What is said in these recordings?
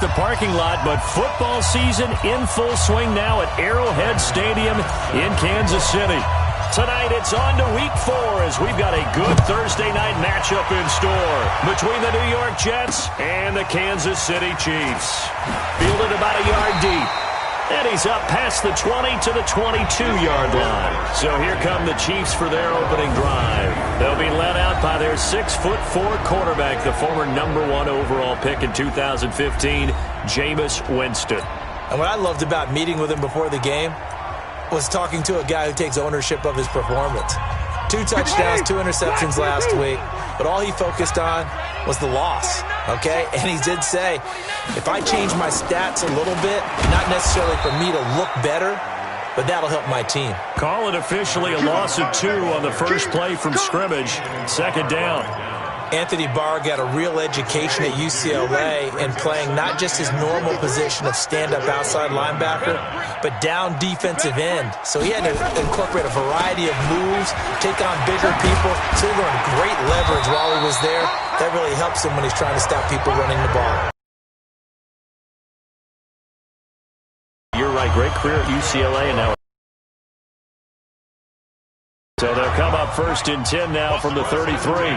The parking lot, but football season in full swing now at Arrowhead Stadium in Kansas City. Tonight it's on to week 4 as we've got a good Thursday night matchup in store between the New York Jets and the Kansas City Chiefs. Fielded about a yard deep. And he's up past the 20 to the 22-yard line. So here come the Chiefs for their opening drive. They'll be led out by their 6'4" quarterback, the former #1 overall pick in 2015, Jameis Winston. And what I loved about meeting with him before the game was talking to a guy who takes ownership of his performance. 2 touchdowns, 2 interceptions last week, but all he focused on was the loss, okay? And he did say, if I change my stats a little bit, not necessarily for me to look better, but that'll help my team. Call it officially a loss of 2 on the first play from scrimmage. 2nd down. Anthony Barr got a real education at UCLA in playing not just his normal position of stand-up outside linebacker, but down defensive end. So he had to incorporate a variety of moves, take on bigger people. So he learned great leverage while he was there. That really helps him when he's trying to stop people running the ball. You're right. Great career at UCLA and now. So they'll come up 1st and 10 now from the 33.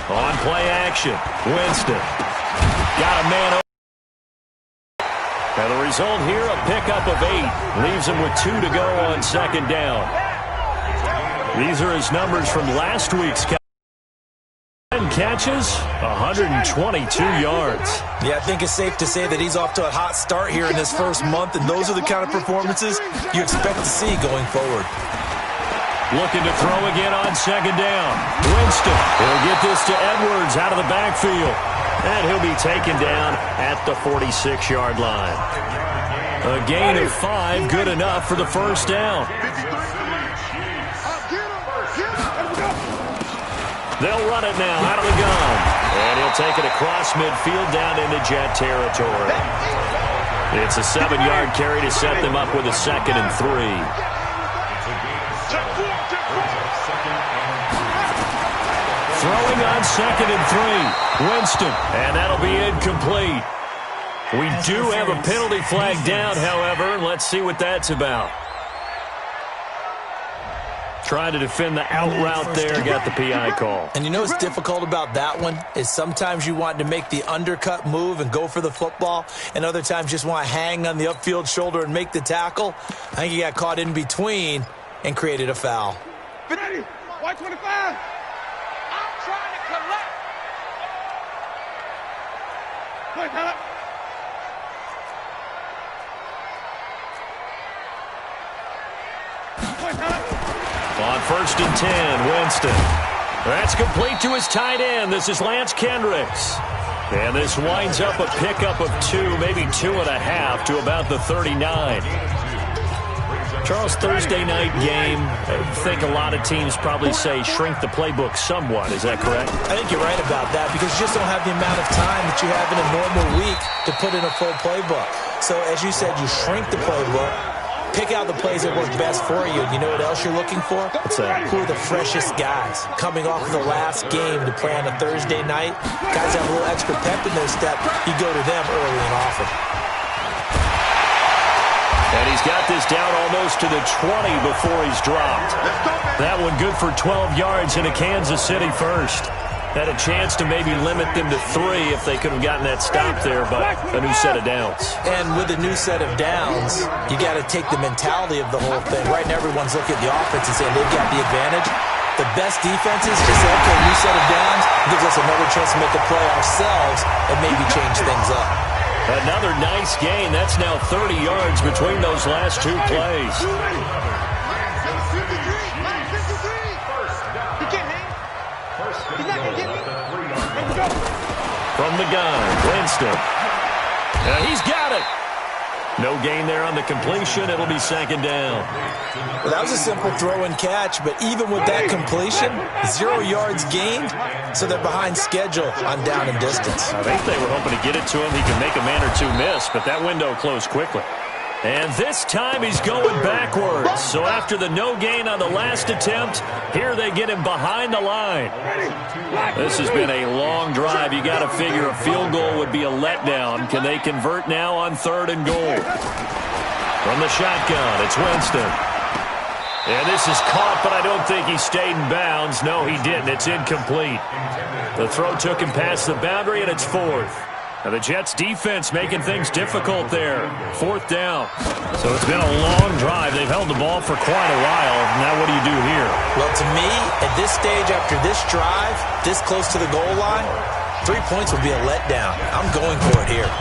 On play action, Winston got a man over. And the result here, a pickup of 8. Leaves him with 2 to go on 2nd down. These are his numbers from last week's 10 catches, 122 yards. Yeah, I think it's safe to say that he's off to a hot start here in this first month, and those are the kind of performances you expect to see going forward. Looking to throw again on 2nd down. Winston will get this to Edwards out of the backfield. And he'll be taken down at the 46-yard line. A gain of 5, good enough for the 1st down. They'll run it now out of the gun. And he'll take it across midfield down into Jet territory. It's a 7-yard carry to set them up with a 2nd and 3. Throwing on 2nd and 3. Winston. And that'll be incomplete. We do have a penalty flag down, however. Let's see what that's about. Trying to defend the out route there. Got the PI call. And you know what's difficult about that one is sometimes you want to make the undercut move and go for the football, and other times just want to hang on the upfield shoulder and make the tackle. I think he got caught in between and created a foul. 50, 125. On 1st and 10, Winston. That's complete to his tight end. This is Lance Kendricks. And this winds up a pickup of 2, maybe 2.5 to about the 39. Charles, Thursday night game, I think a lot of teams probably say shrink the playbook somewhat. Is that correct? I think you're right about that because you just don't have the amount of time that you have in a normal week to put in a full playbook. So as you said, you shrink the playbook, pick out the plays that work best for you. You know what else you're looking for? What's that? Who are the freshest guys coming off of the last game to play on a Thursday night? Guys have a little extra pep in their step. You go to them early and often. And he's got this down almost to the 20 before he's dropped. That one good for 12 yards in a Kansas City first. Had a chance to maybe limit them to 3 if they could have gotten that stop there, but a new set of downs. And with a new set of downs, you got to take the mentality of the whole thing. Right now, everyone's looking at the offense and saying they've got the advantage. The best defenses just say, okay, new set of downs gives us another chance to make a play ourselves and maybe change things up. Another nice gain. That's now 30 yards between those last 2 plays. From the gun, Winston. He's got it. No gain there on the completion. It'll be 2nd down. Well, that was a simple throw and catch, but even with that completion, 0 yards gained, so they're behind schedule on down and distance. I think they were hoping to get it to him. He can make a man or 2 miss, but that window closed quickly. And this time he's going backwards. So after the no gain on the last attempt, here they get him behind the line. This has been a long drive. You got to figure a field goal would be a letdown. Can they convert now on 3rd and goal? From the shotgun, it's Winston. And this is caught, but I don't think he stayed in bounds. No, he didn't. It's incomplete. The throw took him past the boundary, and it's 4th. Now the Jets defense making things difficult there. 4th down. So it's been a long drive. They've held the ball for quite a while. Now what do you do here? Well, to me, at this stage after this drive, this close to the goal line, 3 points would be a letdown. I'm going for it here.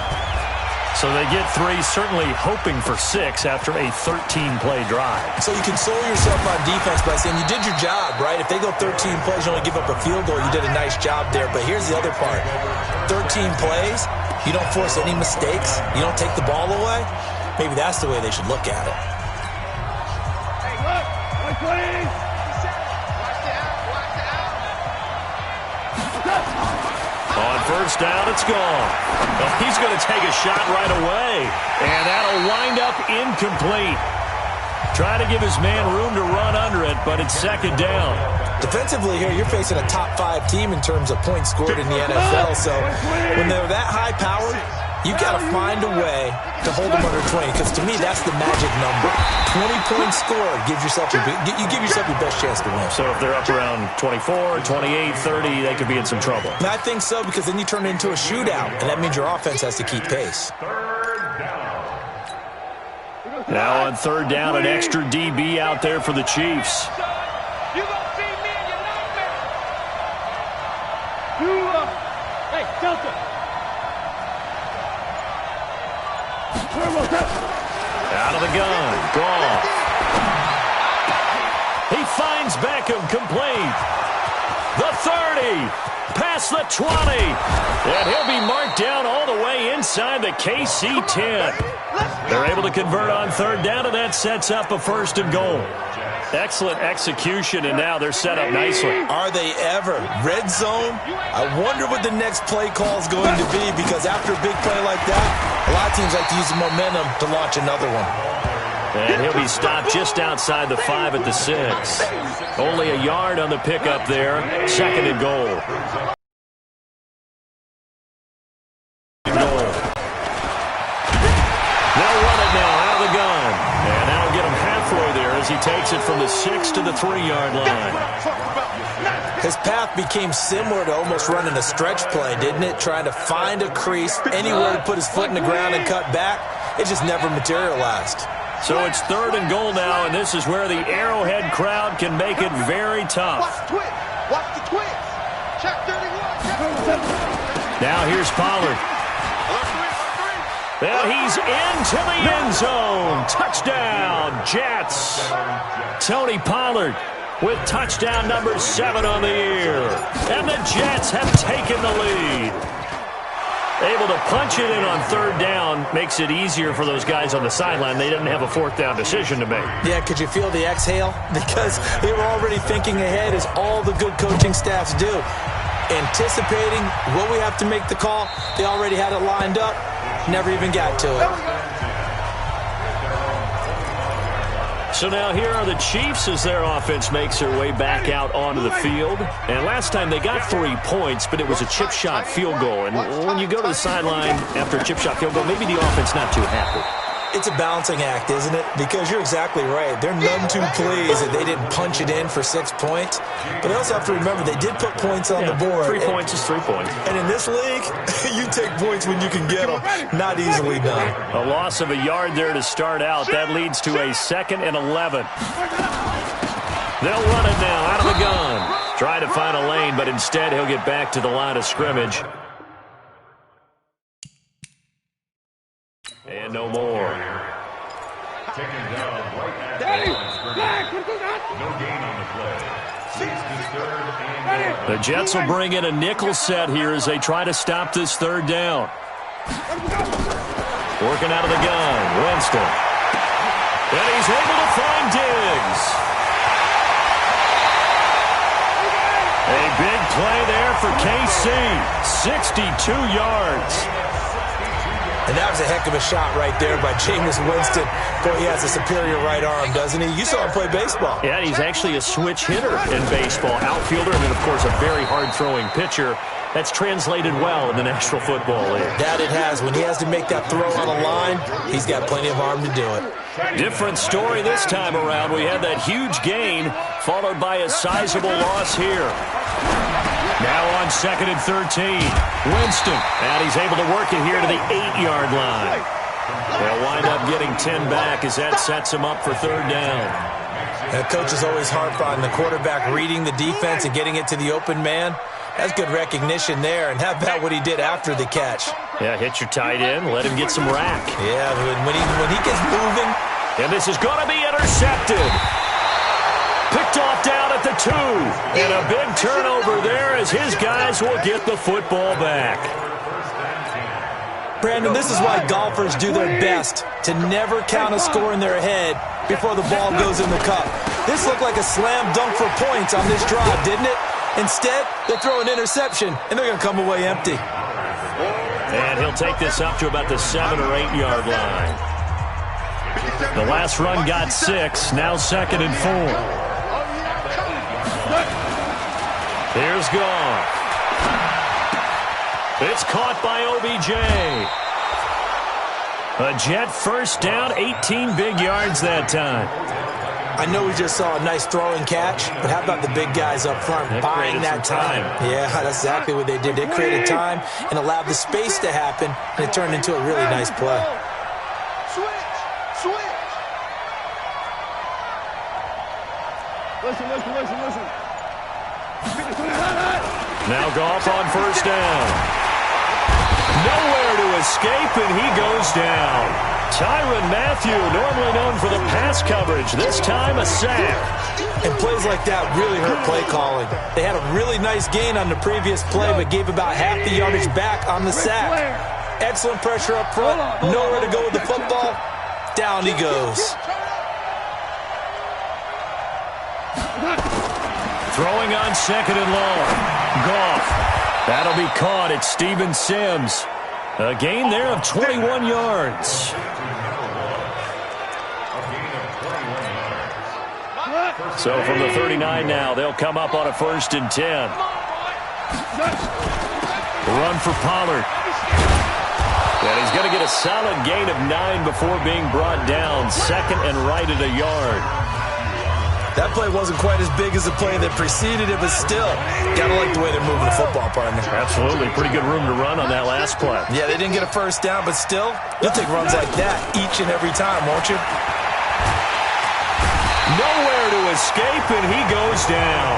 So they get 3, certainly hoping for 6 after a 13-play drive. So you console yourself on defense by saying you did your job, right? If they go 13 plays, you only give up a field goal, you did a nice job there. But here's the other part. 13 plays, you don't force any mistakes, you don't take the ball away. Maybe that's the way they should look at it. Hey, look! 120! On 1st down, it's gone. Well, he's going to take a shot right away. And that'll wind up incomplete. Trying to give his man room to run under it, but it's 2nd down. Defensively here, you're facing a top 5 team in terms of points scored in the NFL. So when they're that high-powered, you've got to find a way to hold them under 20. Because to me, that's the magic number. 20-point score gives yourself you give yourself your best chance to win. So if they're up around 24, 28, 30, they could be in some trouble. And I think so, because then you turn it into a shootout, and that means your offense has to keep pace. Now on 3rd down, an extra DB out there for the Chiefs. Hey, Delta! Out of the gun. Gone. He finds Beckham complete. The 30. Past the 20. And he'll be marked down all the way inside the KC 10. They're able to convert on 3rd down, and that sets up a 1st and goal. Excellent execution, and now they're set up nicely. Are they ever? Red zone? I wonder what the next play call is going to be, because after a big play like that, a lot of teams like to use the momentum to launch another one. And he'll be stopped just outside the 5 at the 6. Only a yard on the pickup there. 2nd and goal. They'll run it now out of the gun. And that'll get him halfway there as he takes it from the 6 to the 3-yard line. His path became similar to almost running a stretch play, didn't it? Trying to find a crease, anywhere to put his foot in the ground and cut back. It just never materialized. So it's 3rd and goal now, and this is where the Arrowhead crowd can make it very tough. Watch the twins. Check 31. Now here's Pollard. And he's into the end zone. Touchdown, Jets. Tony Pollard with touchdown number 7 on the year. And the Jets have taken the lead. Able to punch it in on 3rd down makes it easier for those guys on the sideline. They didn't have a 4th down decision to make. Yeah, could you feel the exhale? Because they were already thinking ahead, as all the good coaching staffs do. Anticipating what we have to make the call. They already had it lined up. Never even got to it. So now here are the Chiefs as their offense makes their way back out onto the field. And last time they got 3 points, but it was a chip shot field goal. And when you go to the sideline after a chip shot field goal, maybe the offense not too happy. It's a balancing act, isn't it? Because you're exactly right. They're none too pleased that they didn't punch it in for 6 points. But they also have to remember they did put points on the board. 3 points is 3 points. And in this league, you take points when you can get them. Not easily done. A loss of a yard there to start out. That leads to a 2nd and 11. They'll run it now out of the gun. Try to find a lane, but instead he'll get back to the line of scrimmage. And no more. The Jets will bring in a nickel set here as they try to stop this 3rd down. Working out of the gun, Winston. And he's able to find Diggs. A big play there for KC. 62 yards. And that was a heck of a shot right there by Jameis Winston. Boy, he has a superior right arm, doesn't he? You saw him play baseball. Yeah, he's actually a switch hitter in baseball. Outfielder and then, of course, a very hard-throwing pitcher. That's translated well in the National Football League. That it has. When he has to make that throw on a line, he's got plenty of arm to do it. Different story this time around. We had that huge gain followed by a sizable loss here. Now on 2nd and 13. Winston. And he's able to work it here to the 8-yard line. They'll wind up getting 10 back as that sets him up for 3rd down. The coaches always harp on the quarterback reading the defense and getting it to the open man. That's good recognition there. And how about what he did after the catch? Yeah, hit your tight end. Let him get some rack. Yeah, when he gets moving. And this is going to be intercepted. Picked off down at the 2. And a big turnover there as his guys will get the football back. Brandon, this is why golfers do their best to never count a score in their head before the ball goes in the cup. This looked like a slam dunk for points on this drive, didn't it? Instead, they throw an interception, and they're going to come away empty. And he'll take this up to about the 7 or 8 yard line. The last run got 6. Now 2nd and 4. Here's Goff. It's caught by OBJ. A Jet first down, 18 big yards that time. I know we just saw a nice throwing catch, but how about the big guys up front buying that time? Yeah, that's exactly what they did. They created time and allowed the space to happen, and it turned into a really nice play. Switch. Listen. Now Goff on 1st down. Nowhere to escape, and he goes down. Tyrann Mathieu, normally known for the pass coverage, this time a sack. And plays like that really hurt play calling. They had a really nice gain on the previous play, but gave about half the yardage back on the sack. Excellent pressure up front, nowhere to go with the football. Down he goes. Throwing on 2nd and long. Goff. That'll be caught. It's Steven Sims. A gain there of 21 yards. So from the 39 now, they'll come up on a 1st and 10. Run for Pollard. And he's going to get a solid gain of 9 before being brought down. 2nd and right at a yard. That play wasn't quite as big as the play that preceded it, but still, gotta like the way they're moving the football, partner. Absolutely. Pretty good room to run on that last play. Yeah, they didn't get a 1st down, but still, you'll take runs like that each and every time, won't you? Nowhere to escape, and he goes down.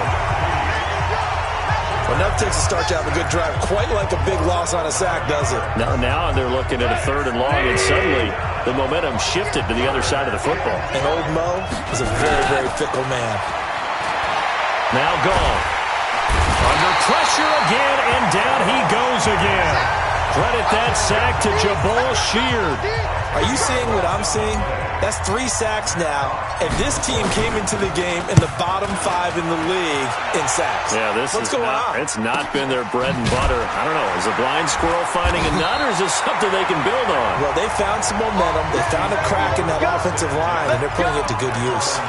Well, enough takes to start you out a good drive. Quite like a big loss on a sack, does it? Now they're looking at a 3rd and long, and suddenly the momentum shifted to the other side of the football. And old Mo is a very, very fickle man. Now Goff. Under pressure again, and down he goes again. Credit that sack to Jabal Sheard. Are you seeing what I'm seeing? That's 3 sacks now, and this team came into the game in the bottom 5 in the league in sacks. Yeah, What's going on? It's not been their bread and butter. I don't know. Is a blind squirrel finding a nut, or is this something they can build on? Well, they found some momentum. They found a crack in that offensive line, and they're putting it to good use.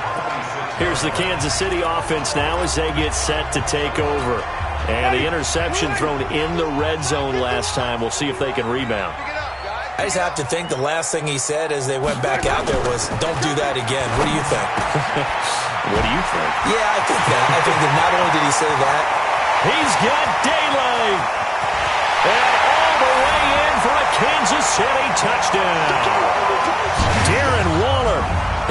Here's the Kansas City offense now as they get set to take over. And the interception thrown in the red zone last time. We'll see if they can rebound. I just have to think the last thing he said as they went back out there was, don't do that again. What do you think? What do you think? Yeah, I think that. I think that not only did he say that. He's got DaLeague. And all the way in for a Kansas City touchdown. Darren Waller,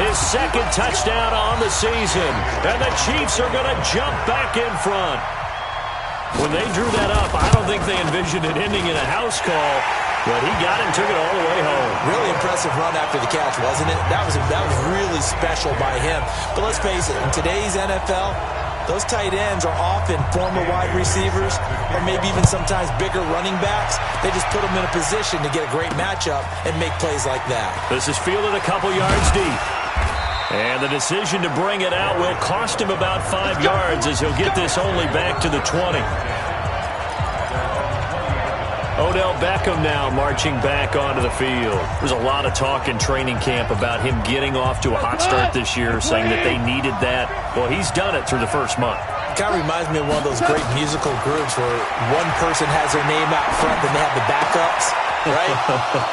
his 2nd touchdown on the season. And the Chiefs are going to jump back in front. When they drew that up, I don't think they envisioned it ending in a house call. But he got it and took it all the way home. Really impressive run after the catch, wasn't it? That was really special by him. But let's face it, in today's NFL, those tight ends are often former wide receivers or maybe even sometimes bigger running backs. They just put them in a position to get a great matchup and make plays like that. This is fielded a couple yards deep. And the decision to bring it out will cost him about 5 yards as he'll get this only back to the 20. Odell Beckham now marching back onto the field. There's a lot of talk in training camp about him getting off to a hot start this year, saying that they needed that. Well, he's done it through the first month. Kind of reminds me of one of those great musical groups where one person has their name out front, then they have the backups, right?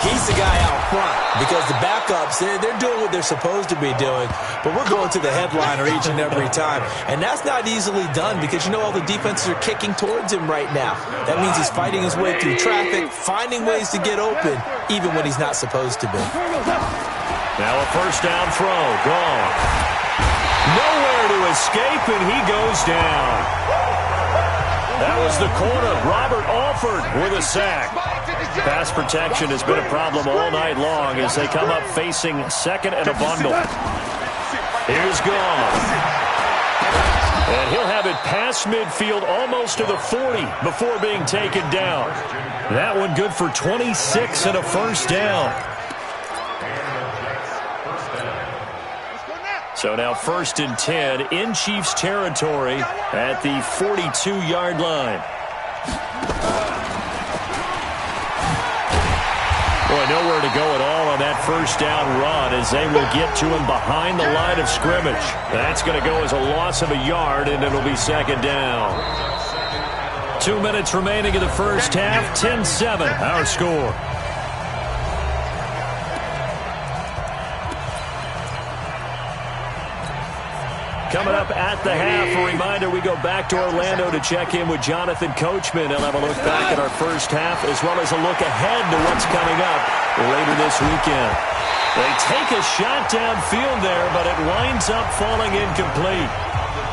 He's the guy out front because the backups, they're doing what they're supposed to be doing, but we're going to the headliner each and every time. And that's not easily done because, you know, all the defenses are kicking towards him right now. That means he's fighting his way through traffic, finding ways to get open, even when he's not supposed to be. Now a first down throw, gone. Nowhere to escape, and he goes down. That was the corner, Robert Alford, with a sack. Pass protection has been a problem all night long as they come up facing second and a bundle. Here's Gone. And he'll have it past midfield almost to the 40 before being taken down. That one good for 26 and a first down. So now 1st and 10 in Chiefs territory at the 42-yard line. Boy, nowhere to go at all on that first down run as they will get to him behind the line of scrimmage. That's going to go as a loss of a yard, and it'll be second down. 2 minutes remaining in the first half, 10-7 our score. Coming up at the half, a reminder, we go back to Orlando to check in with Jonathan Coachman. He'll have a look back at our first half as well as a look ahead to what's coming up later this weekend. They take a shot downfield there, but it winds up falling incomplete.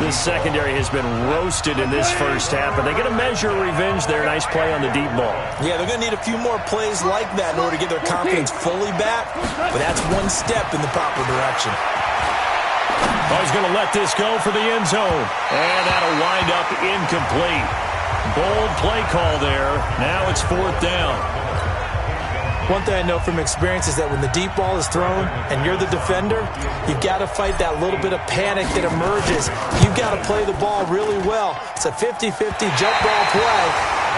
This secondary has been roasted in this first half, but they get a measure of revenge there. Nice play on the deep ball. Yeah, they're going to need a few more plays like that in order to get their confidence fully back, but that's one step in the proper direction. Oh, he's going to let this go for the end zone. And that'll wind up incomplete. Bold play call there. Now it's 4th down. One thing I know from experience is that when the deep ball is thrown and you're the defender, you've got to fight that little bit of panic that emerges. You've got to play the ball really well. It's a 50-50 jump ball play.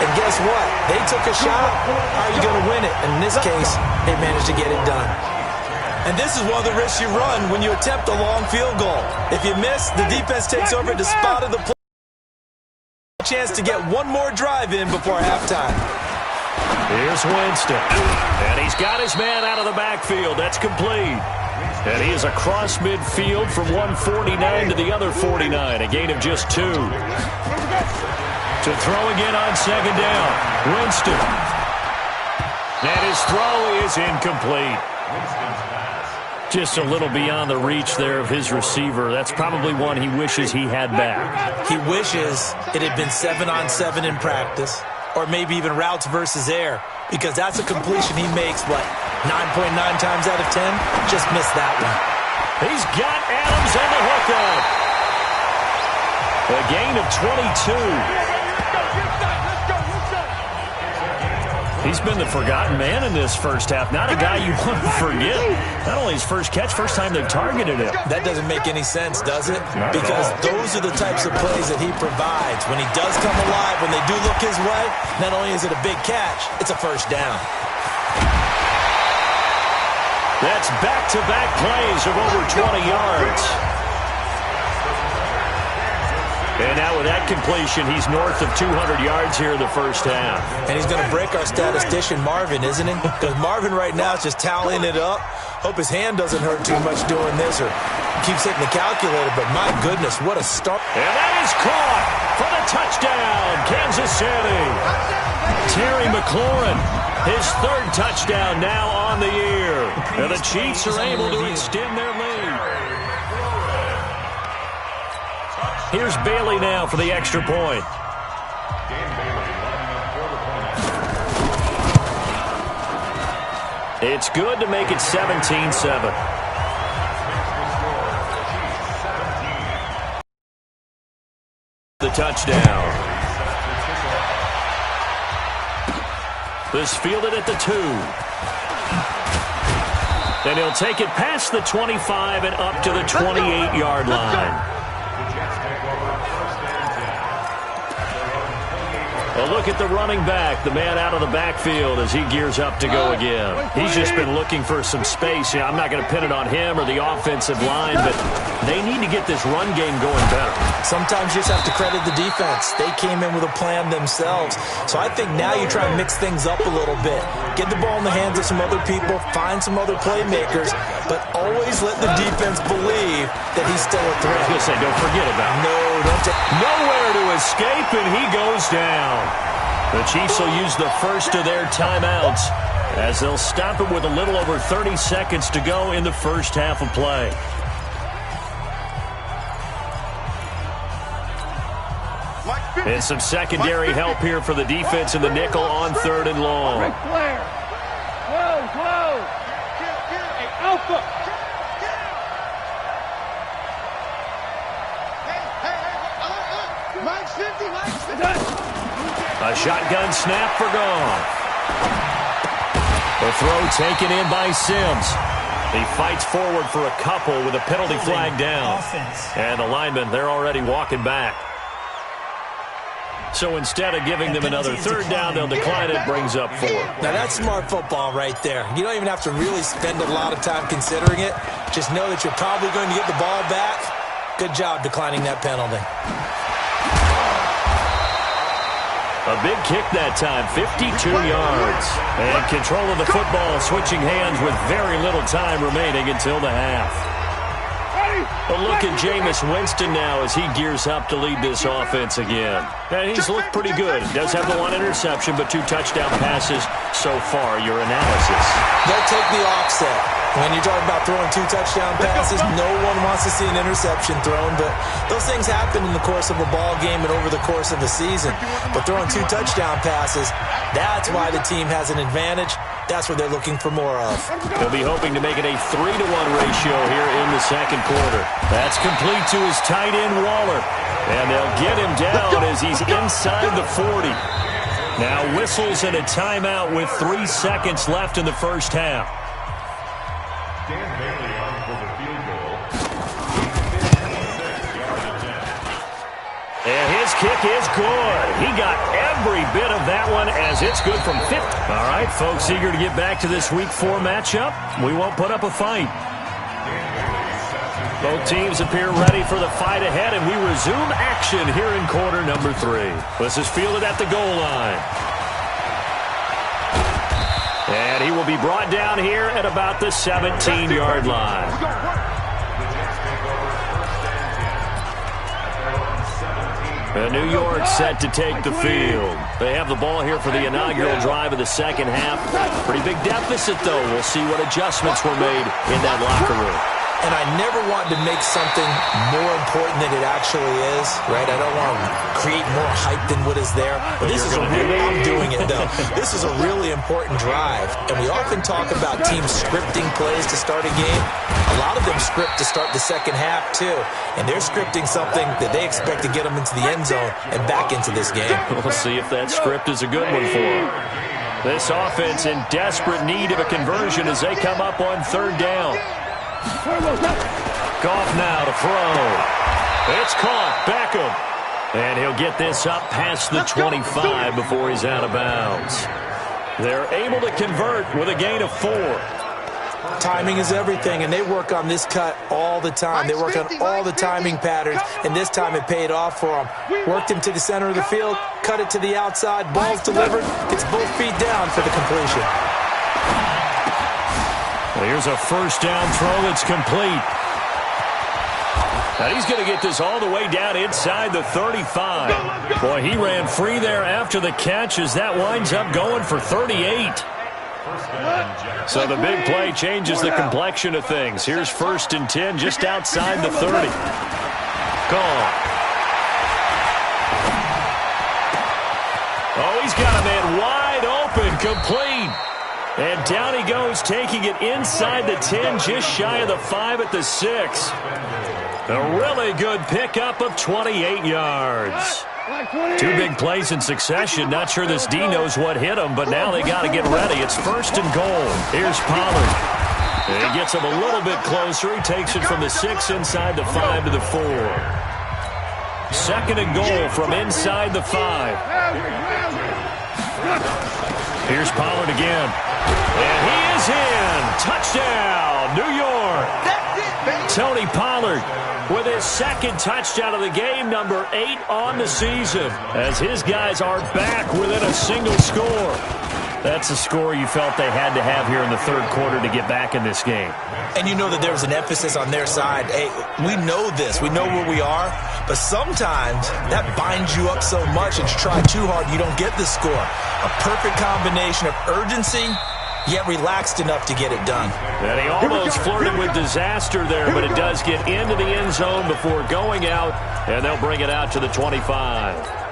And guess what? They took a shot. How are you going to win it? And in this case, they managed to get it done. And this is one of the risks you run when you attempt a long field goal. If you miss, the defense takes over the spot of the play. A chance to get one more drive in before halftime. Here's Winston. And he's got his man out of the backfield. That's complete. And he is across midfield from 149 to the other 49. A gain of just 2. To throw again on second down. Winston. And his throw is incomplete. Just a little beyond the reach there of his receiver. That's probably one he wishes he had back. He wishes it had been 7-on-7 in practice, or maybe even routes versus air, because that's a completion he makes, what, 9.9 times out of 10? Just missed that one. He's got Adams on the hookup. A gain of 22. He's been the forgotten man in this first half. Not a guy you want to forget. Not only his first catch, first time they've targeted him. That doesn't make any sense, does it? Because those are the types of plays that he provides. When he does come alive, when they do look his way, not only is it a big catch, it's a first down. That's back-to-back plays of over 20 yards. And now with that completion, he's north of 200 yards here in the first half. And he's going to break our statistician Marvin, isn't he? Because Marvin right now is just tallying it up. Hope his hand doesn't hurt too much doing this or keeps hitting the calculator. But my goodness, what a start. And that is caught for the touchdown, Kansas City. Terry McLaurin, his 3rd touchdown now on the year. And the Chiefs are able to extend their lead. Here's Bailey now for the extra point. It's good to make it 17-7. The touchdown. This fielded at the 2. Then he'll take it past the 25 and up to the 28-yard line. A look at the running back, the man out of the backfield as he gears up to go again. He's just been looking for some space. Yeah, I'm not going to pin it on him or the offensive line, but they need to get this run game going better. Sometimes you just have to credit the defense. They came in with a plan themselves. So I think now you try and mix things up a little bit. Get the ball in the hands of some other people, find some other playmakers, but always let the defense believe that he's still a threat. I was going to say, don't forget about him. No, don't take... Nowhere to escape, and he goes down. The Chiefs will use the first of their timeouts as they'll stop it with a little over 30 seconds to go in the first half of play. And some secondary help here for the defense in the nickel on 3rd and long. Ric Flair. Close. Hey, Alpha. Mike's 50. A shotgun snap for Goff. The throw taken in by Sims. He fights forward for a couple with a penalty flag down. And the linemen, they're already walking back. So instead of giving them another 3rd down, they'll decline it. Brings up 4. Now that's smart football right there. You don't even have to really spend a lot of time considering it. Just know that you're probably going to get the ball back. Good job declining that penalty. A big kick that time, 52 yards. And control of the football, switching hands with very little time remaining until the half. A look at Jameis Winston now as he gears up to lead this offense again. And he's looked pretty good. Does have the 1 interception, but 2 touchdown passes so far. Your analysis. They'll take the offset. When you're talking about throwing 2 touchdown passes, no one wants to see an interception thrown, but those things happen in the course of a ball game and over the course of the season. But throwing 2 touchdown passes, that's why the team has an advantage. That's what they're looking for more of. They'll be hoping to make it a 3-to-1 ratio here in the second quarter. That's complete to his tight end, Waller. And they'll get him down as he's inside the 40. Now whistles and a timeout with 3 seconds left in the first half. And his kick is good. He got every bit of that one as it's good from 50. All right, folks, eager to get back to this Week 4 matchup. We won't put up a fight. Both teams appear ready for the fight ahead, and we resume action here in quarter number 3. This is fielded at the goal line. And he will be brought down here at about the 17-yard line. New York set to take the field. They have the ball here for the inaugural drive of the second half. Pretty big deficit, though. We'll see what adjustments were made in that locker room. And I never want to make something more important than it actually is, right? I don't want to create more hype than what is there. But this is I'm doing it, though. This is a really important drive. And we often talk about teams scripting plays to start a game. A lot of them script to start the second half, too. And they're scripting something that they expect to get them into the end zone and back into this game. We'll see if that script is a good one for them. This offense in desperate need of a conversion as they come up on 3rd down. Goff now to throw. It's caught. Beckham. And he'll get this up past the 25 before he's out of bounds. They're able to convert with a gain of 4. Timing is everything, and they work on this cut all the time. They work on all the timing patterns, and this time it paid off for them. Worked him to the center of the field, cut it to the outside, ball's delivered. It's both feet down for the completion. Here's a first down throw that's complete. Now he's going to get this all the way down inside the 35. Boy, he ran free there after the catch as that winds up going for 38. So the big play changes the complexion of things. Here's 1st and 10 just outside the 30. Gone. Oh, he's got a man wide open, complete. And down he goes, taking it inside the 10, just shy of the 5 at the 6. A really good pickup of 28 yards. 2 big plays in succession. Not sure this D knows what hit him, but now they got to get ready. It's 1st and goal. Here's Pollard. He gets him a little bit closer. He takes it from the 6 inside the 5 to the 4. 2nd and goal from inside the 5. Here's Pollard again. And he is in. Touchdown, New York. Tony Pollard with his second touchdown of the game, number 8 on the season, as his guys are back within a single score. That's a score you felt they had to have here in the third quarter to get back in this game. And you know that there was an emphasis on their side. Hey, we know this. We know where we are. But sometimes that binds you up so much and you try too hard, you don't get the score. A perfect combination of urgency, yet relaxed enough to get it done. And he almost flirted with disaster there, but it does get into the end zone before going out, and they'll bring it out to the 25.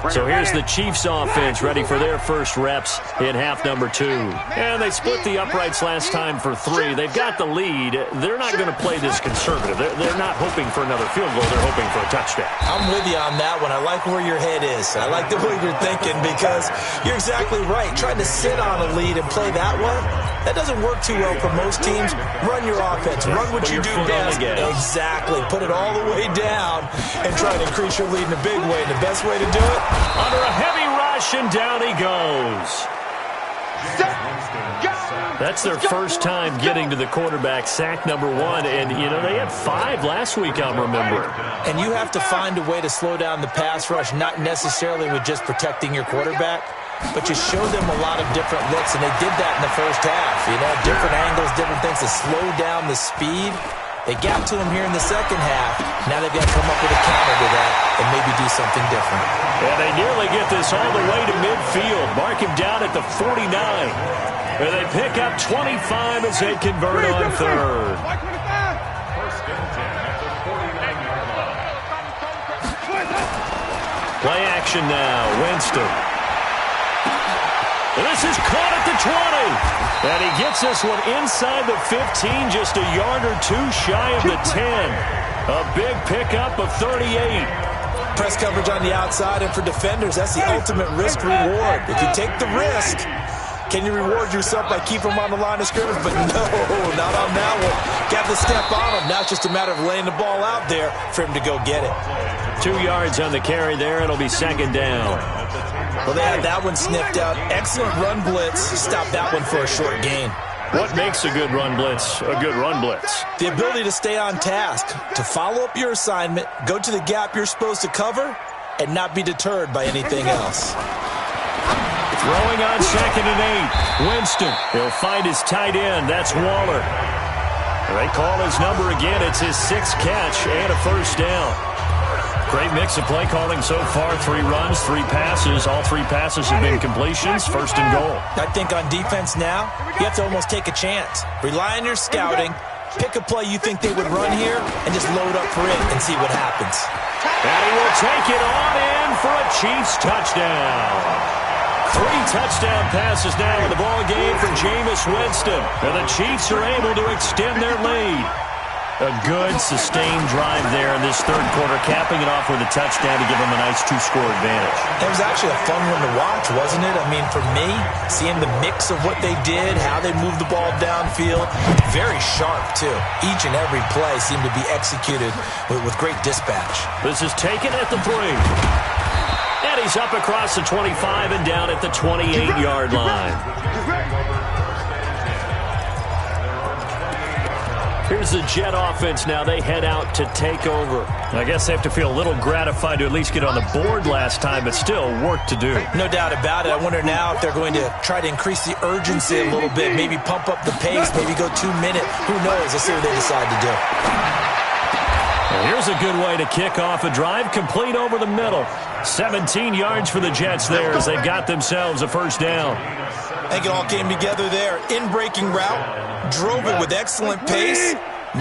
So here's the Chiefs offense ready for their first reps in half number 2. And they split the uprights last time for 3. They've got the lead. They're not going to play this conservative. They're not hoping for another field goal. They're hoping for a touchdown. I'm with you on that one. I like where your head is. I like the way you're thinking because you're exactly right. Trying to sit on a lead and play that way, that doesn't work too well for most teams. Run your offense. Run what you do best. Exactly. Put it all the way down and try to increase your lead in a big way. And the best way to do it? Under a heavy rush, and down he goes. That's their first time getting to the quarterback, sack number 1. And, you know, they had 5 last week, I'm remembering. And you have to find a way to slow down the pass rush, not necessarily with just protecting your quarterback, but you show them a lot of different looks, and they did that in the first half. You know, different angles, different things to slow down the speed. They got to him here in the second half. Now they've got to come up with a counter to that and maybe do something different. And they nearly get this all the way to midfield. Mark him down at the 49. And they pick up 25 as they convert on third. Play action now. Winston. This is caught at the 20. And he gets this one inside the 15, just a yard or 2 shy of the 10. A big pickup of 38. Press coverage on the outside, and for defenders, that's the ultimate risk-reward. If you take the risk, can you reward yourself by keeping them on the line of scrimmage? But no, not on that one. Got the step on him. Now it's just a matter of laying the ball out there for him to go get it. 2 yards on the carry there. It'll be second down. Well, they had that one sniffed out. Excellent run blitz. Stop that one for a short gain. What makes a good run blitz a good run blitz? The ability to stay on task, to follow up your assignment, go to the gap you're supposed to cover, and not be deterred by anything else. Throwing on second and 8. Winston. He'll find his tight end. That's Waller. They call his number again. It's his 6th catch and a first down. Great mix of play calling so far. 3 runs, 3 passes. All 3 passes have been completions. First and goal. I think on defense now, you have to almost take a chance. Rely on your scouting. Pick a play you think they would run here and just load up for it and see what happens. And he will take it on in for a Chiefs touchdown. 3 touchdown passes now in the ball game for Jameis Winston. And the Chiefs are able to extend their lead. A good, sustained drive there in this third quarter, capping it off with a touchdown to give them a nice 2-score advantage. It was actually a fun one to watch, wasn't it? I mean, for me, seeing the mix of what they did, how they moved the ball downfield, very sharp, too. Each and every play seemed to be executed with great dispatch. This is taken at the 3. And he's up across the 25 and down at the 28-yard line. Here's the Jet offense now. They head out to take over. I guess they have to feel a little gratified to at least get on the board last time, but still work to do. No doubt about it. I wonder now if they're going to try to increase the urgency a little bit, maybe pump up the pace, maybe go 2-minute. Who knows? Let's see what they decide to do. Well, here's a good way to kick off a drive, complete over the middle. 17 yards for the Jets there as they've got themselves a first down. I think it all came together there. In-breaking route, drove it with excellent pace.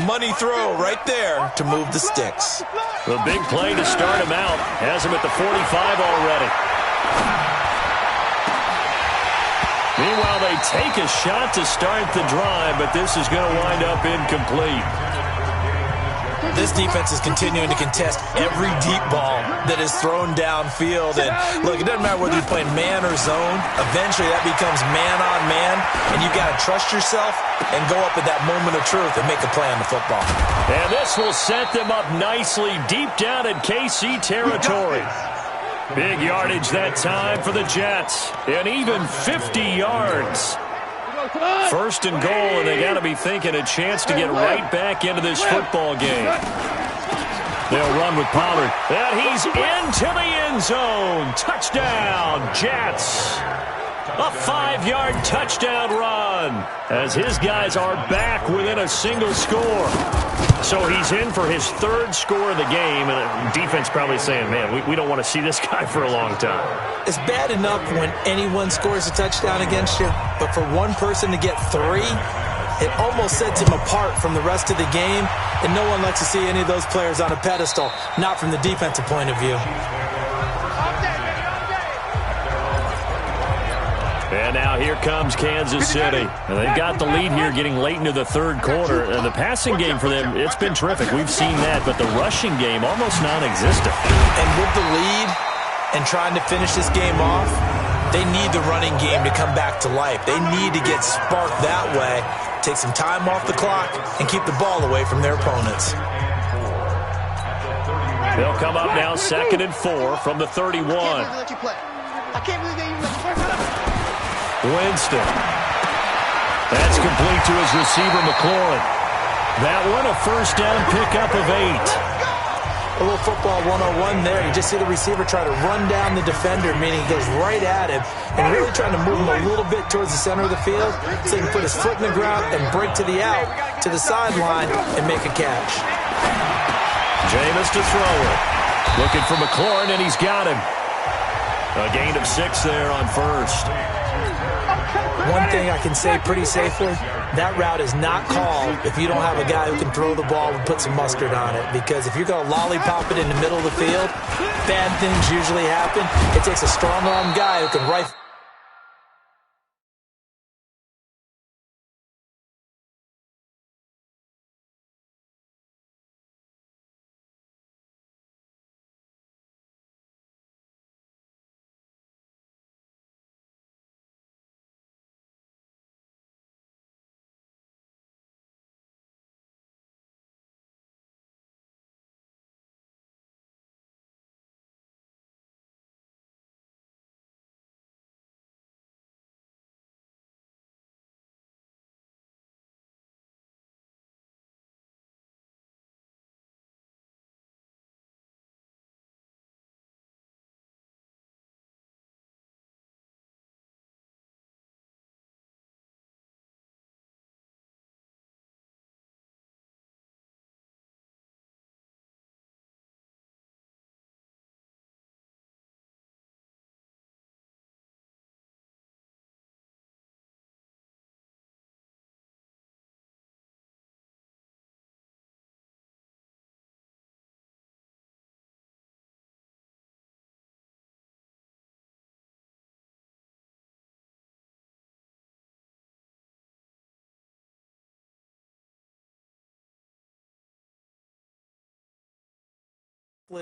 Money throw right there to move the sticks. The big play to start him out. Has him at the 45 already. Meanwhile, they take a shot to start the drive, but this is going to wind up incomplete. This defense is continuing to contest every deep ball that is thrown downfield. And look, it doesn't matter whether you're playing man or zone. Eventually, that becomes man on man, and you've got to trust yourself and go up at that moment of truth and make a play on the football. And this will set them up nicely deep down in KC territory. Big yardage that time for the Jets. And even 50 yards. First and goal, and they got to be thinking a chance to get right back into this football game. They'll run with Pollard. And he's into the end zone. Touchdown, Jets. A 5-yard touchdown run as his guys are back within a single score. So he's in for his 3rd score of the game, and the defense probably saying, man, we don't want to see this guy for a long time. It's bad enough when anyone scores a touchdown against you, but for one person to get 3, it almost sets him apart from the rest of the game, and no one likes to see any of those players on a pedestal, not from the defensive point of view. And now here comes Kansas City. And they've got the lead here getting late into the 3rd quarter. And the passing game for them, it's been terrific. We've seen that, but the rushing game almost non-existent. And with the lead and trying to finish this game off, they need the running game to come back to life. They need to get sparked that way, take some time off the clock, and keep the ball away from their opponents. They'll come up now 2nd and 4 from the 31. I can't believe they even let you play. Winston. That's complete to his receiver, McLaurin. That one a first down pickup of 8. A little football 101 there. You just see the receiver try to run down the defender, meaning he goes right at him and really trying to move him a little bit towards the center of the field so he can put his foot in the ground and break to the out, to the sideline, and make a catch. Jameis to throw it. Looking for McLaurin, and he's got him. A gain of 6 there on first. One thing I can say pretty safely, that route is not called if you don't have a guy who can throw the ball and put some mustard on it. Because if you're going to lollipop it in the middle of the field, bad things usually happen. It takes a strong-arm guy who can rifle.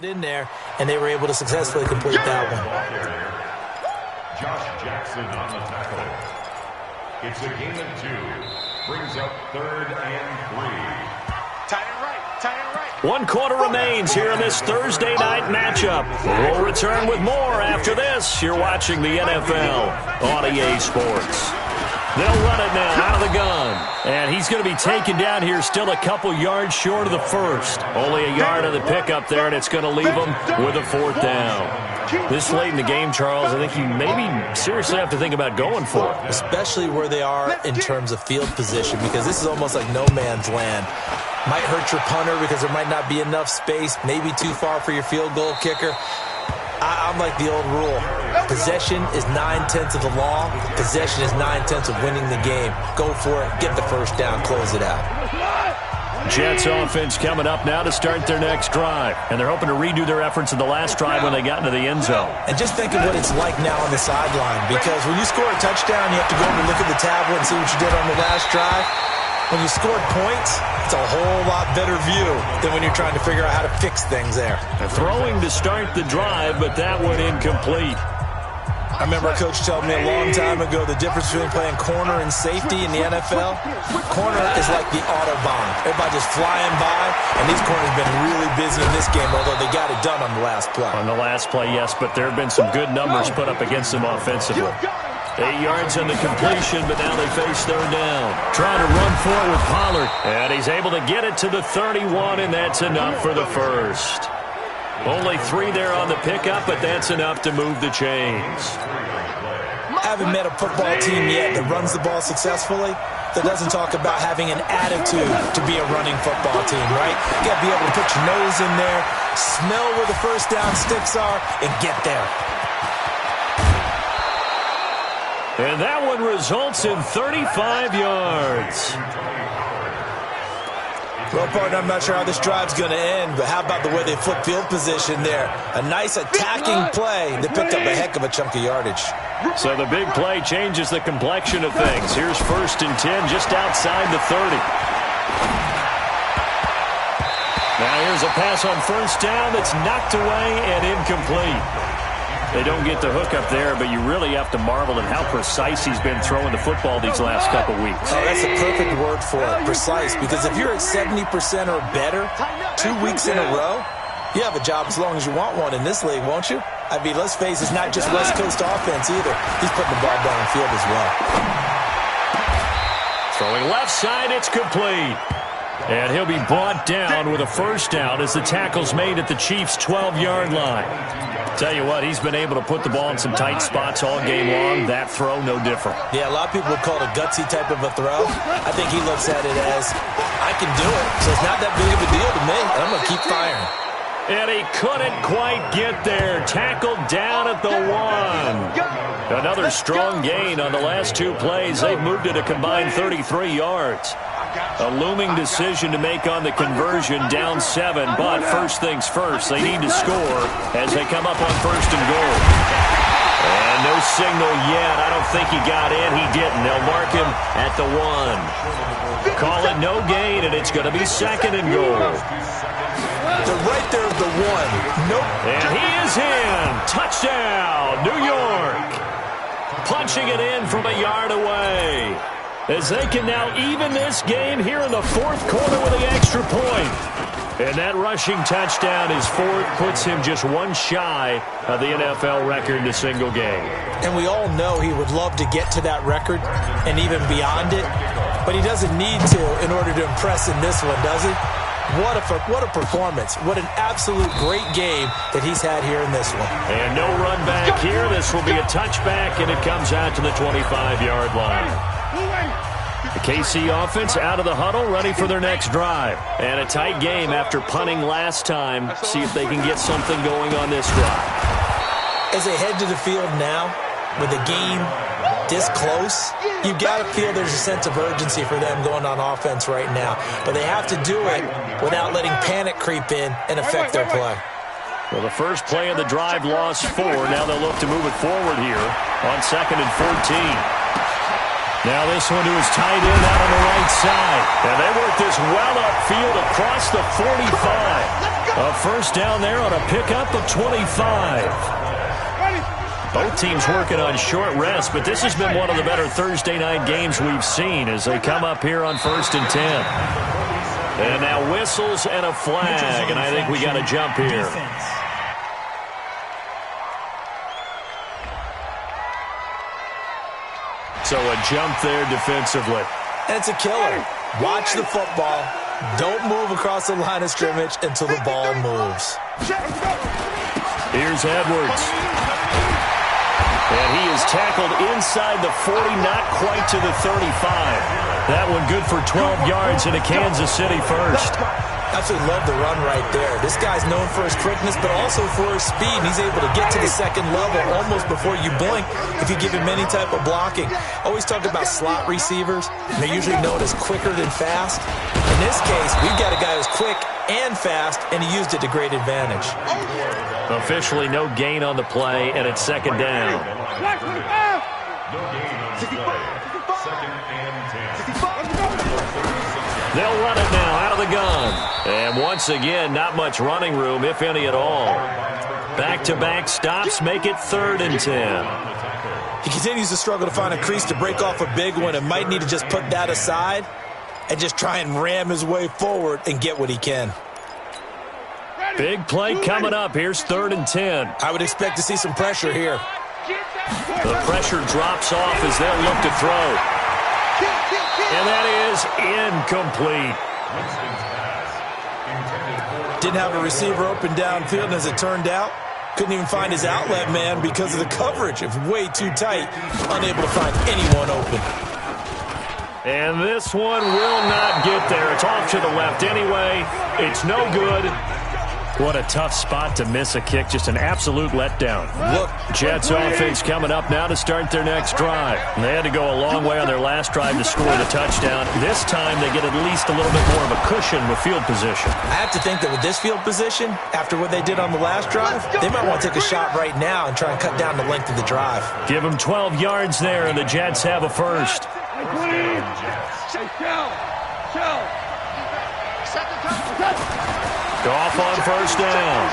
In there, and they were able to successfully complete that one. Josh Jackson on the tackle. It's a gain of 2. Brings up 3rd and 3. Tight and right. 1 quarter remains here in this Thursday night matchup. We'll return with more after this. You're watching the NFL on EA Sports. They'll run it now out of the gun. And he's going to be taken down here still a couple yards short of the first. Only a yard on the pickup there, and it's going to leave him with a 4th down. This late in the game, Charles, I think you maybe seriously have to think about going for it. Especially where they are in terms of field position, because this is almost like no man's land. Might hurt your punter because there might not be enough space, maybe too far for your field goal kicker. I'm like the old rule. Possession is 9/10 of the law. Possession is 9/10 of winning the game. Go for it. Get the first down. Close it out. Jets offense coming up now to start their next drive. And they're hoping to redo their efforts in the last drive when they got into the end zone. And just think of what it's like now on the sideline. Because when you score a touchdown, you have to go over and look at the tablet and see what you did on the last drive. When you scored points, it's a whole lot better view than when you're trying to figure out how to fix things there. Throwing to start the drive, but that one incomplete. I remember a coach telling me a long time ago the difference between playing corner and safety in the NFL. Corner is like the Autobahn. Everybody just flying by, and these corners have been really busy in this game, although they got it done on the last play. On the last play, yes, but there have been some good numbers put up against them offensively. 8 yards on the completion, but now they face third down. Trying to run for it with Pollard, and he's able to get it to the 31, and that's enough for the first. Only 3 there on the pickup, but that's enough to move the chains. I haven't met a football team yet that runs the ball successfully that doesn't talk about having an attitude to be a running football team, right? You got to be able to put your nose in there, smell where the first down sticks are, and get there. And that one results in 35 yards. Well, partner, I'm not sure how this drive's going to end, but how about the way they flip field position there? A nice attacking play. They picked up a heck of a chunk of yardage. So the big play changes the complexion of things. Here's 1st and 10 just outside the 30. Now here's a pass on 1st down that's knocked away and incomplete. They don't get the hook up there, but you really have to marvel at how precise he's been throwing the football these last couple weeks. Oh, that's a perfect word for it, precise, because if you're at 70% or better 2 weeks in a row, you have a job as long as you want one in this league, won't you? I mean, let's face it, it's not just West Coast offense either. He's putting the ball downfield as well. Throwing left side, it's complete. And he'll be brought down with a 1st down as the tackle's made at the Chiefs' 12-yard line. Tell you what, he's been able to put the ball in some tight spots all game long. That throw, no different. Yeah, a lot of people would call it a gutsy type of a throw. I think he looks at it as, I can do it, so it's not that big of a deal to me, and I'm going to keep firing. And he couldn't quite get there. Tackled down at the 1. Another strong gain on the last 2 plays. They've moved it a combined 33 yards. A looming decision to make on the conversion, down 7, but first things first, they need to score as they come up on 1st and goal. And no signal yet. I don't think he got in. He didn't. They'll mark him at the 1. Call it no gain, and it's going to be 2nd and goal. They're right there at the 1. Nope. And he is in. Touchdown, New York. Punching it in from a yard away, as they can now even this game here in the 4th quarter with the extra point. And that rushing touchdown is 4th, puts him just 1 shy of the NFL record in a single game. And we all know he would love to get to that record and even beyond it, but he doesn't need to in order to impress in this one, does he? What a performance. What an absolute great game that he's had here in this one. And no run back here. This will be a touchback, and it comes out to the 25-yard line. The KC offense out of the huddle, ready for their next drive. And a tight game after punting last time. See if they can get something going on this drive. As they head to the field now, with the game this close, you've got to feel there's a sense of urgency for them going on offense right now. But they have to do it without letting panic creep in and affect their play. Well, the first play of the drive lost 4. Now they'll look to move it forward here on 2nd and 14. Now this one to his tight end out on the right side. And they work this well upfield across the 45. A 1st down there on a pickup of 25. Both teams working on short rest, but this has been one of the better Thursday night games we've seen as they come up here on 1st and 10. And now whistles and a flag, and I think we got a jump here. So a jump there defensively. And it's a killer. Watch the football. Don't move across the line of scrimmage until the ball moves. Here's Edwards. And he is tackled inside the 40, not quite to the 35. That one good for 12 yards and a Kansas City first. Absolutely love the run right there. This guy's known for his quickness, but also for his speed. He's able to get to the 2nd level almost before you blink if you give him any type of blocking. Always talk about slot receivers. They're usually known as quicker than fast. In this case, we've got a guy who's quick and fast, and he used it to great advantage. Officially no gain on the play, and it's 2nd down. No gain on the play. 2nd and 10. They'll run it now out of the gun. And once again, not much running room, if any at all. Back-to-back stops make it 3rd and 10. He continues to struggle to find a crease to break off a big one and might need to just put that aside and just try and ram his way forward and get what he can. Big play coming up. Here's 3rd and 10. I would expect to see some pressure here. The pressure drops off as they'll look to throw. And that is incomplete. Didn't have a receiver open downfield, and as it turned out, couldn't even find his outlet man because of the coverage. It was way too tight, unable to find anyone open. And this one will not get there. It's off to the left anyway. It's no good. What a tough spot to miss a kick. Just an absolute letdown. Look, Jets offense coming up now to start their next drive. They had to go a long way on their last drive to score the touchdown. This time they get at least a little bit more of a cushion with field position. I have to think that with this field position, after what they did on the last drive, they might want to take a shot right now and try and cut down the length of the drive. Give them 12 yards there, and the Jets have a first. Off on first down.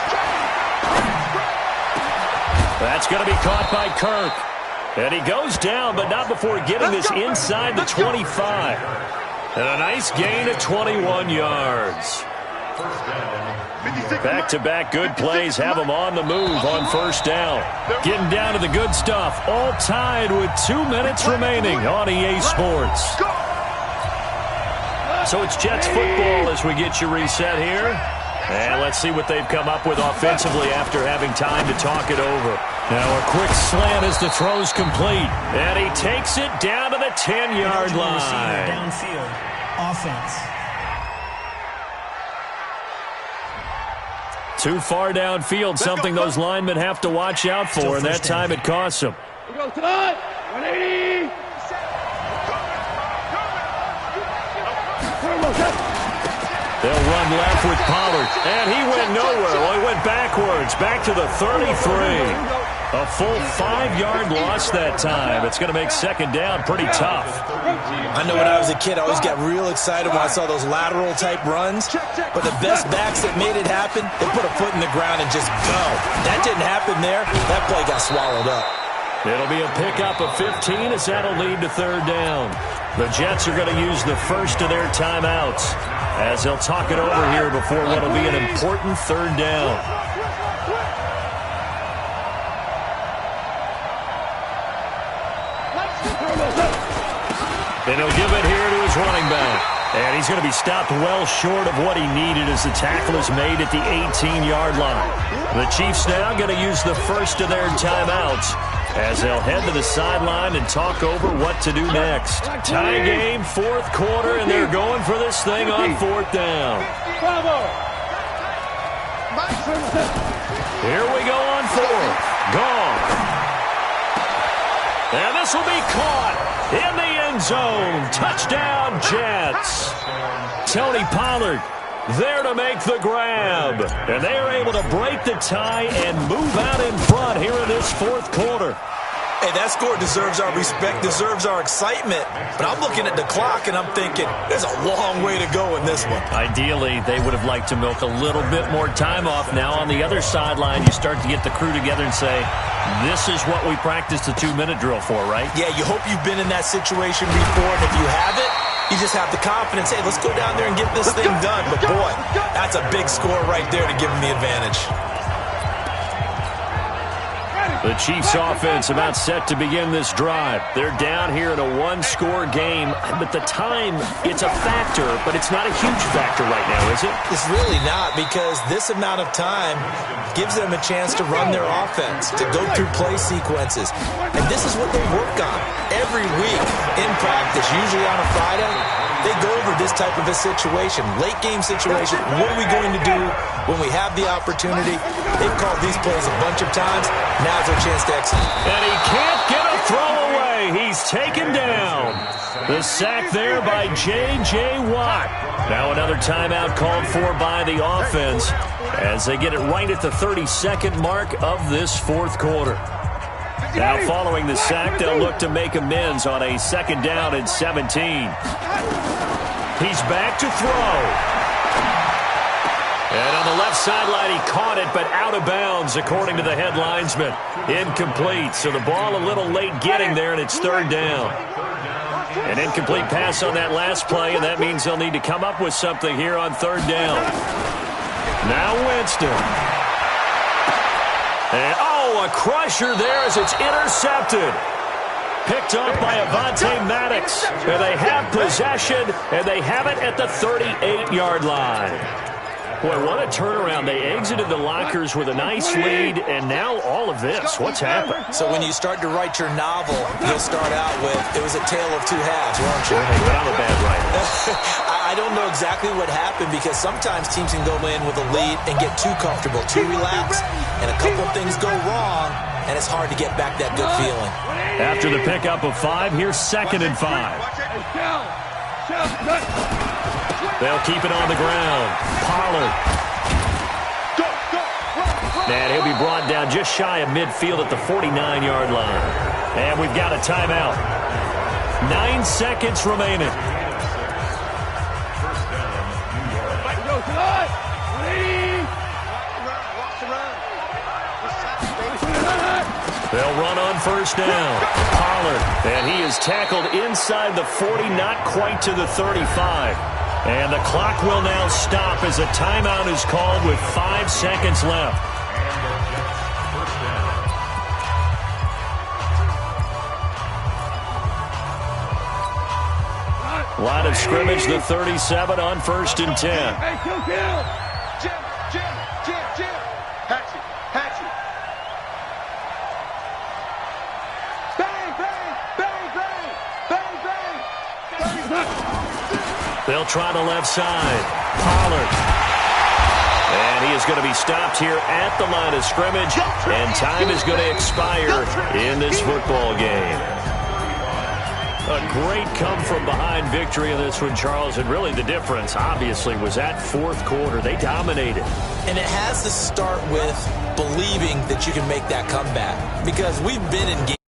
That's going to be caught by Kirk. And he goes down, but not before getting this inside the 25. And a nice gain of 21 yards. Back-to-back good plays have him on the move on first down. Getting down to the good stuff. All tied with 2 minutes remaining on EA Sports. So it's Jets football as we get you reset here. And let's see what they've come up with offensively after having time to talk it over. Now a quick slant as the throw's complete. And he takes it down to the 10-yard line. Downfield. Offense. Too far downfield, something those linemen have to watch out for, and that time it costs them. We go tonight. 180. They'll run left with Pollard, and he went nowhere. Well, he went backwards, back to the 33. A full 5-yard loss that time. It's going to make second down pretty tough. I know when I was a kid, I always got real excited when I saw those lateral-type runs. But the best backs that made it happen, they put a foot in the ground and just go. That didn't happen there. That play got swallowed up. It'll be a pickup of 15 as that'll lead to third down. The Jets are going to use the first of their timeouts as they'll talk it over here before what will be an important third down. And he'll give it here to his running back. And he's going to be stopped well short of what he needed as the tackle is made at the 18-yard line. The Chiefs now going to use the first of their timeouts as they'll head to the sideline and talk over what to do next. Tie game, fourth quarter, and they're going for this thing on fourth down. Here we go on fourth. Gone. And this will be caught in the end zone. Touchdown, Jets. Tony Pollard there to make the grab. And they are able to break the tie and move out in front here in this fourth quarter. Hey, that score deserves our respect, deserves our excitement. But I'm looking at the clock and I'm thinking, there's a long way to go in this one. Ideally, they would have liked to milk a little bit more time off. Now on the other sideline, you start to get the crew together and say, this is what we practiced the 2-minute drill for, right? Yeah, you hope you've been in that situation before, and if you haven't, you just have the confidence, hey, let's go down there and get this thing done. But boy, that's a big score right there to give them the advantage. The Chiefs offense about set to begin this drive. They're down here in a one-score game, but the time, it's a factor, but it's not a huge factor right now, is it? It's really not, because this amount of time gives them a chance to run their offense, to go through play sequences. And this is what they work on every week in practice, usually on a Friday. They go over this type of a situation, late game situation. What are we going to do when we have the opportunity? They've called these plays a bunch of times. Now's their chance to execute. And he can't get a throw away. He's taken down. The sack there by J.J. Watt. Now another timeout called for by the offense as they get it right at the 32nd mark of this fourth quarter. Now following the sack, they'll look to make amends on a second down and 17. He's back to throw. And on the left sideline, he caught it, but out of bounds, according to the head linesman. Incomplete, so the ball a little late getting there, and it's third down. An incomplete pass on that last play, and that means they'll need to come up with something here on third down. Now Winston. And, a crusher there as it's intercepted. Picked off by Avonte Maddox. And they have possession, and they have it at the 38-yard line. Boy, what a turnaround. They exited the lockers with a nice lead, and now all of this. What's happened? So when you start to write your novel, you'll start out with, it was a tale of two halves, won't you? But I'm a bad writer. I don't know exactly what happened because sometimes teams can go in with a lead and get too comfortable, too relaxed, and a couple things go wrong, and it's hard to get back that good feeling. After the pickup of 5, here's 2nd and 5. They'll keep it on the ground. Pollard. And he'll be brought down just shy of midfield at the 49-yard line. And we've got a timeout. 9 seconds remaining. They'll run on first down. Pollard. And he is tackled inside the 40, not quite to the 35. And the clock will now stop as a timeout is called with 5 seconds left. Line of scrimmage, the 37 on 1st and 10. Hey, Jim. Hatchet. Bang. They'll try the left side. Pollard. And he is going to be stopped here at the line of scrimmage. And time is going to expire in this football game. A great come-from-behind victory in this one, Charles. And really the difference, obviously, was that fourth quarter. They dominated. And it has to start with believing that you can make that comeback. Because we've been in games